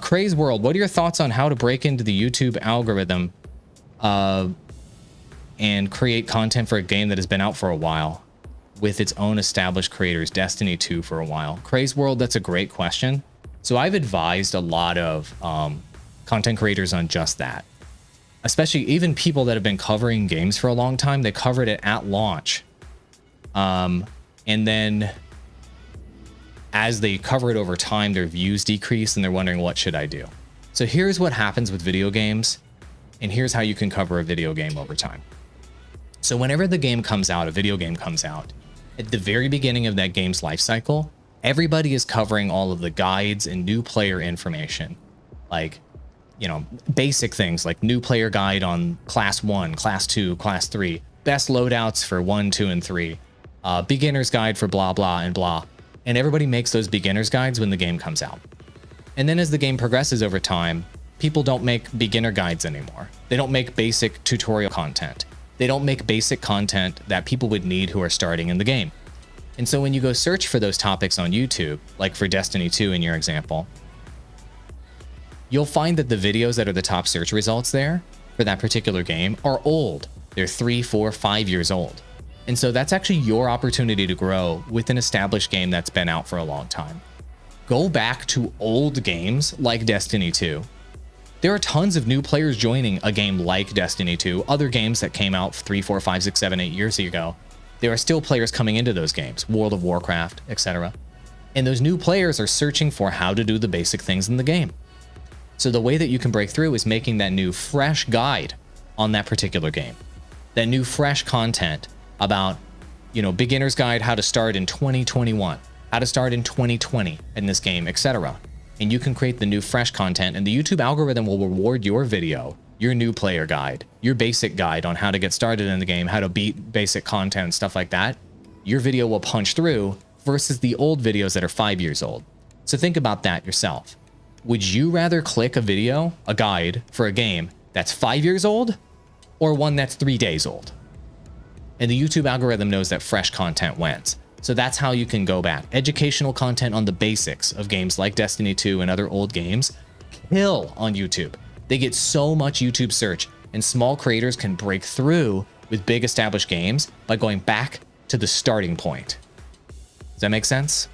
Craze World, what are your thoughts on how to break into the YouTube algorithm and create content for a game that has been out for a while with its own established creators, Destiny 2 for a while? Craze World, that's a great question. So I've advised a lot of content creators on just that, especially even people that have been covering games for a long time. They covered it at launch. And then as they cover it over time, their views decrease and they're wondering, what should I do? So here's what happens with video games, and here's how you can cover a video game over time. So whenever the game comes out, a video game comes out, at the very beginning of that game's life cycle, everybody is covering all of the guides and new player information, like, you know, basic things like new player guide on class 1, class 2, class 3, best loadouts for 1, 2, and 3, beginner's guide for blah, blah, and blah. And everybody makes those beginner's guides when the game comes out. And then as the game progresses over time, people don't make beginner guides anymore. They don't make basic tutorial content. They don't make basic content that people would need who are starting in the game. And so when you go search for those topics on YouTube, like for Destiny 2 in your example, you'll find that the videos that are the top search results there for that particular game are old. They're 3, 4, 5 years old. And so that's actually your opportunity to grow with an established game that's been out for a long time. Go back to old games like Destiny 2. There are tons of new players joining a game like Destiny 2, other games that came out 3, 4, 5, 6, 7, 8 years ago. There are still players coming into those games, World of Warcraft, etc. And those new players are searching for how to do the basic things in the game. So the way that you can break through is making that new fresh guide on that particular game, that new fresh content about, you know, beginner's guide, how to start in 2021, how to start in 2020 in this game, etc. And you can create the new fresh content, and the YouTube algorithm will reward your video, your new player guide, your basic guide on how to get started in the game, how to beat basic content, stuff like that. Your video will punch through versus the old videos that are 5 years old. So think about that yourself. Would you rather click a video, a guide for a game that's 5 years old, or one that's 3 days old? And the YouTube algorithm knows that fresh content wins. So that's how you can go back. Educational content on the basics of games like Destiny 2 and other old games kill on YouTube. They get so much YouTube search, and small creators can break through with big established games by going back to the starting point. Does that make sense?